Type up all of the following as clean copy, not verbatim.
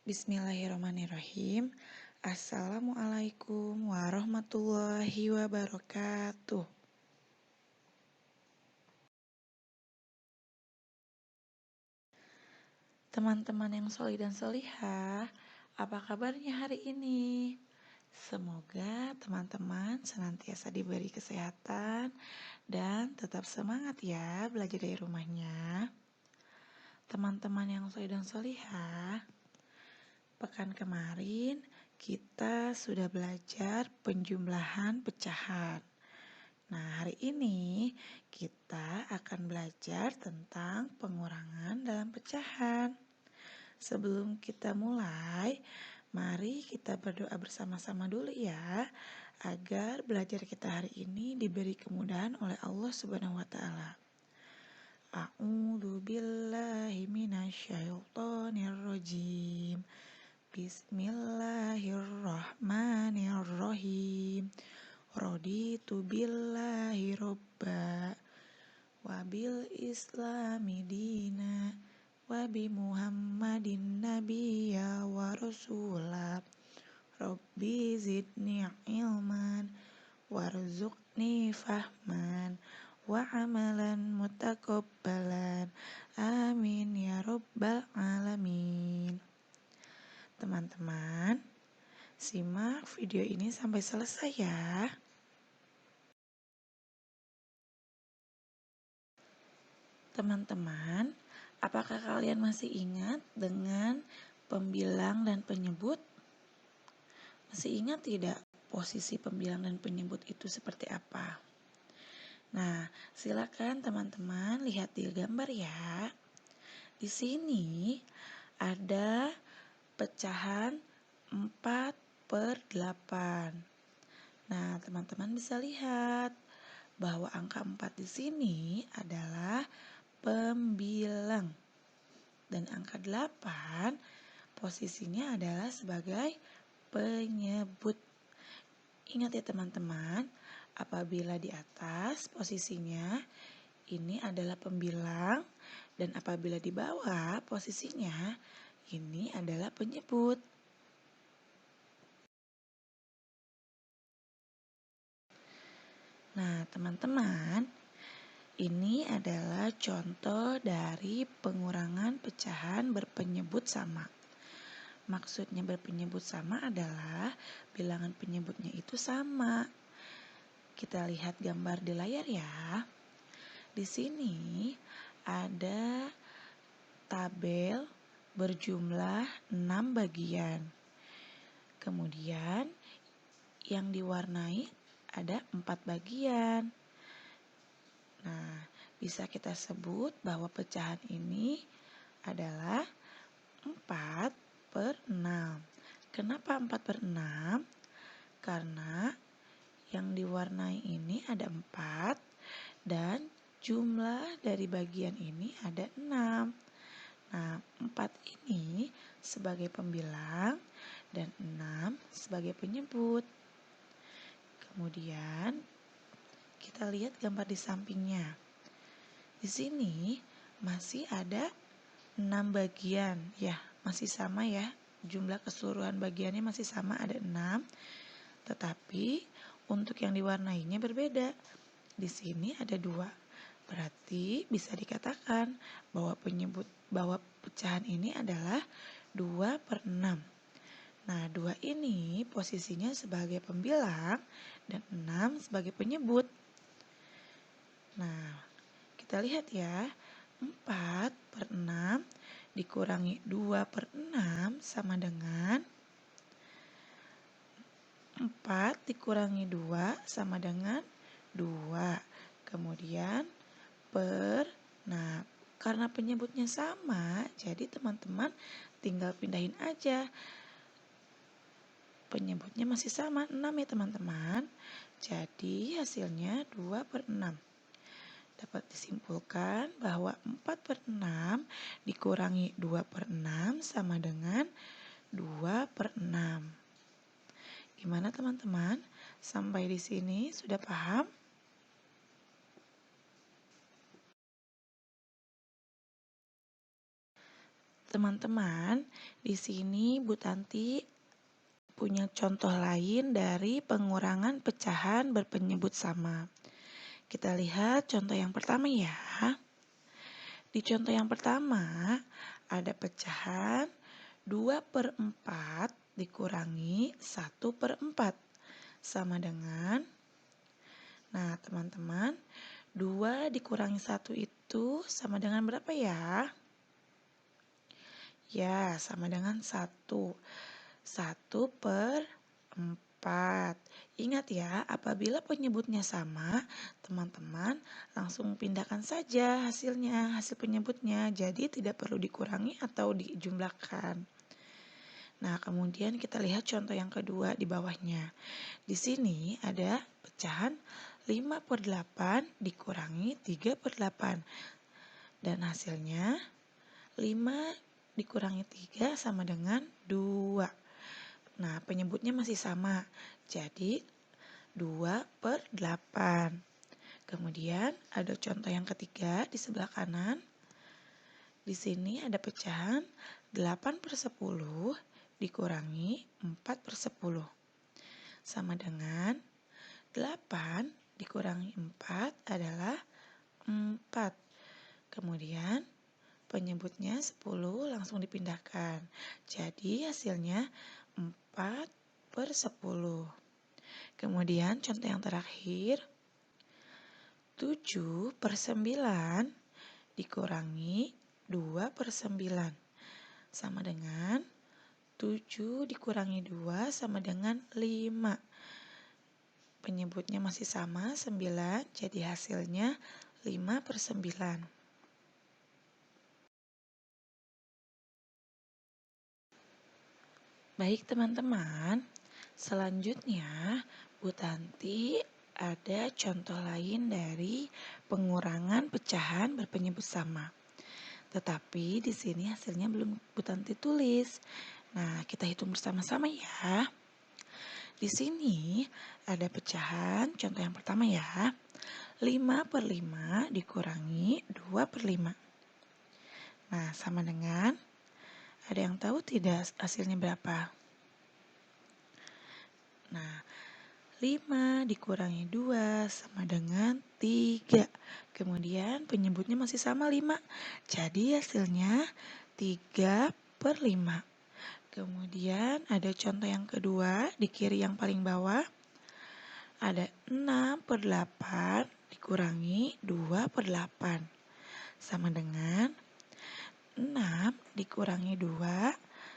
Bismillahirrahmanirrahim. Assalamualaikum warahmatullahi wabarakatuh. Teman-teman yang solih dan solihah, apa kabarnya hari ini? Semoga teman-teman senantiasa diberi kesehatan dan tetap semangat ya belajar dari rumahnya. Teman-teman yang solih dan solihah, pekan kemarin kita sudah belajar penjumlahan pecahan. Nah, hari ini kita akan belajar tentang pengurangan dalam pecahan. Sebelum kita mulai, mari kita berdoa bersama-sama dulu ya, agar belajar kita hari ini diberi kemudahan oleh Allah Subhanahu wa taala. A'udzu billahi minasyaitonir rajim. Bismillahirrahmanirrahim. Raditu billahi robba wa bil islami dina wa bi muhammadin nabiyya wa rasulah. Rabbi zidni ilman warzuqni fahman wa amalan mutakabbalan. Amin ya rabbal alamin. Teman-teman, simak video ini sampai selesai ya. Teman-teman, apakah kalian masih ingat dengan pembilang dan penyebut? Masih ingat tidak posisi pembilang dan penyebut itu seperti apa? Nah, silakan teman-teman lihat di gambar ya. Di sini ada pecahan 4/8. Nah, teman-teman bisa lihat bahwa angka 4 di sini adalah pembilang. Dan angka 8 posisinya adalah sebagai penyebut. Ingat ya teman-teman, apabila di atas posisinya ini adalah pembilang dan apabila di bawah posisinya ini adalah penyebut. Nah, teman-teman, ini adalah contoh dari pengurangan pecahan berpenyebut sama. Maksudnya berpenyebut sama adalah bilangan penyebutnya itu sama. Kita lihat gambar di layar ya. Di sini ada tabel berjumlah 6 bagian. Kemudian yang diwarnai ada 4 bagian. Nah, bisa kita sebut bahwa pecahan ini adalah 4/6. Kenapa 4/6? Karena yang diwarnai ini ada 4 dan jumlah dari bagian ini ada 6. Nah, 4 ini sebagai pembilang dan 6 sebagai penyebut. Kemudian kita lihat gambar di sampingnya. Di sini masih ada 6 bagian, ya, masih sama ya. Jumlah keseluruhan bagiannya masih sama, ada 6. Tetapi untuk yang diwarnainya berbeda. Di sini ada 2. Berarti bisa dikatakan bahwa pecahan ini adalah 2/6. Nah, 2 ini posisinya sebagai pembilang dan 6 sebagai penyebut. Nah, kita lihat ya, 4/6 dikurangi 2/6 sama dengan 4 dikurangi 2 sama dengan 2. Kemudian nah, karena penyebutnya sama, jadi teman-teman tinggal pindahin aja. Penyebutnya masih sama, 6 ya teman-teman. Jadi hasilnya 2/6. Dapat disimpulkan bahwa 4/6 dikurangi 2/6 sama dengan 2/6. Gimana teman-teman? Sampai di sini sudah paham? Teman-teman, di sini Bu Tanti punya contoh lain dari pengurangan pecahan berpenyebut sama. Kita lihat contoh yang pertama ya. Di contoh yang pertama, ada pecahan 2/4 dikurangi 1/4 sama dengan, nah teman-teman, 2 dikurangi 1 itu sama dengan berapa ya? Ya, sama dengan 1. 1/4. Ingat ya, apabila penyebutnya sama, teman-teman langsung pindahkan saja hasilnya, hasil penyebutnya. Jadi tidak perlu dikurangi atau dijumlahkan. Nah, kemudian kita lihat contoh yang kedua di bawahnya. Di sini ada pecahan 5/8 dikurangi 3/8. Dan hasilnya 5 dikurangi 3 sama dengan 2. Nah, penyebutnya masih sama. Jadi 2/8. Kemudian ada contoh yang ketiga di sebelah kanan. Di sini ada pecahan 8/10 dikurangi 4/10. Sama dengan 8 dikurangi 4 adalah 4. Kemudian penyebutnya 10 langsung dipindahkan. Jadi hasilnya 4/10. Kemudian contoh yang terakhir, 7/9 dikurangi 2/9 sama dengan 7 dikurangi 2 sama dengan 5. Penyebutnya masih sama 9, jadi hasilnya 5/9. Baik teman-teman, selanjutnya Bu Tanti ada contoh lain dari pengurangan pecahan berpenyebut sama. Tetapi di sini hasilnya belum Bu Tanti tulis. Nah, kita hitung bersama-sama ya. Di sini ada pecahan, contoh yang pertama ya. 5/5 dikurangi 2/5. Nah, sama dengan, ada yang tahu tidak hasilnya berapa? Nah, 5 dikurangi 2 sama dengan 3. Kemudian penyebutnya masih sama 5. Jadi hasilnya 3/5. Kemudian ada contoh yang kedua di kiri yang paling bawah. Ada 6/8 dikurangi 2/8. Sama dengan 6 dikurangi 2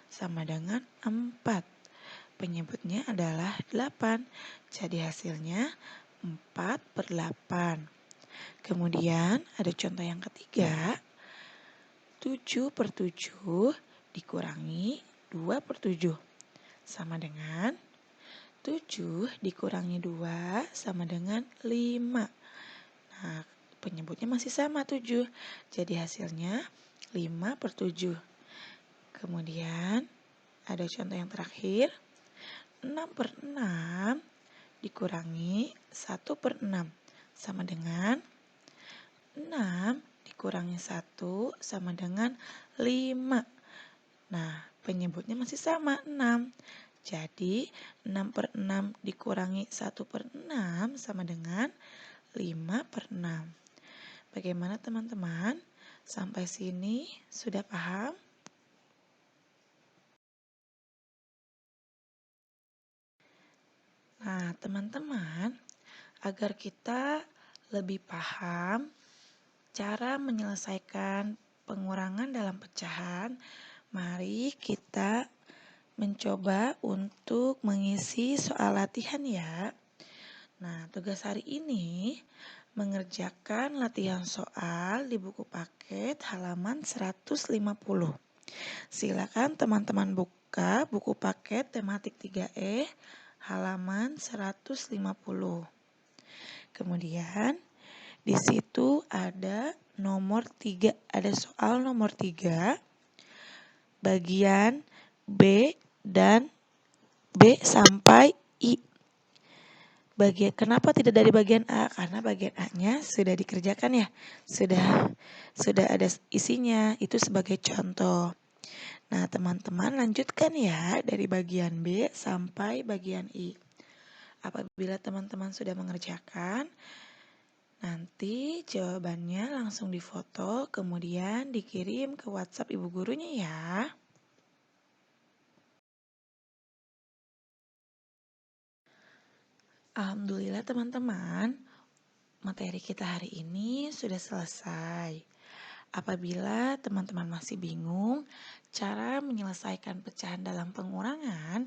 sama dengan 4. Penyebutnya adalah 8. Jadi hasilnya 4/8. Kemudian ada contoh yang ketiga. 7/7 dikurangi 2/7. Sama dengan 7 dikurangi 2 sama dengan 5. Nah, penyebutnya masih sama 7. Jadi hasilnya 5/7. Kemudian ada contoh yang terakhir. 6/6 dikurangi 1/6 sama dengan 6 dikurangi 1 sama dengan 5. Nah, penyebutnya masih sama 6. Jadi 6/6 dikurangi 1/6 sama dengan 5/6. Bagaimana teman-teman? Sampai sini sudah paham? Nah, teman-teman, agar kita lebih paham cara menyelesaikan pengurangan dalam pecahan, mari kita mencoba untuk mengisi soal latihan ya. Nah, tugas hari ini mengerjakan latihan soal di buku paket halaman 150. Silakan teman-teman buka buku paket tematik 3E halaman 150. Kemudian di situ ada nomor 3, ada soal nomor 3 bagian B dan B sampai I. Kenapa tidak dari bagian A? Karena bagian A-nya sudah dikerjakan ya. Sudah ada isinya, itu sebagai contoh. Nah, teman-teman lanjutkan ya dari bagian B sampai bagian I. Apabila teman-teman sudah mengerjakan, nanti jawabannya langsung difoto, kemudian dikirim ke WhatsApp ibu gurunya ya. Alhamdulillah teman-teman, materi kita hari ini sudah selesai. Apabila teman-teman masih bingung cara menyelesaikan pecahan dalam pengurangan,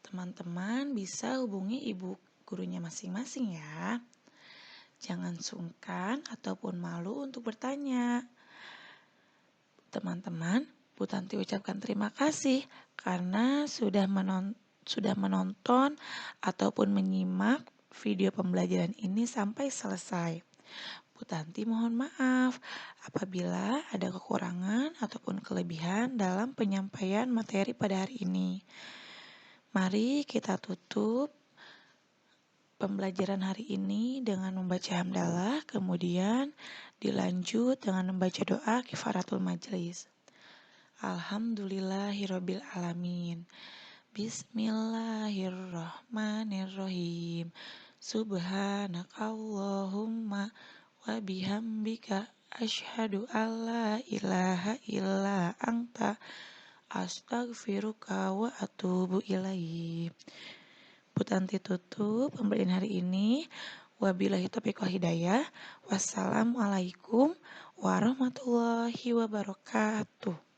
teman-teman bisa hubungi ibu gurunya masing-masing ya. Jangan sungkan ataupun malu untuk bertanya. Teman-teman, Bu Tanti ucapkan terima kasih karena sudah menonton ataupun menyimak video pembelajaran ini sampai selesai. Bu Tanti mohon maaf apabila ada kekurangan ataupun kelebihan dalam penyampaian materi pada hari ini. Mari kita tutup pembelajaran hari ini dengan membaca hamdalah, kemudian dilanjut dengan membaca doa kifaratul majelis. Alhamdulillahirabbil alamin. Bismillahirrahmanirrahim. Subhanakallahumma wa bihamdika asyhadu alla ilaha illa anta astaghfiruka wa atubu ilaik. Bu Tanti tutup pembelajaran hari ini. Wabillahi taufiq wal hidayah. Wassalamualaikum warahmatullahi wabarakatuh.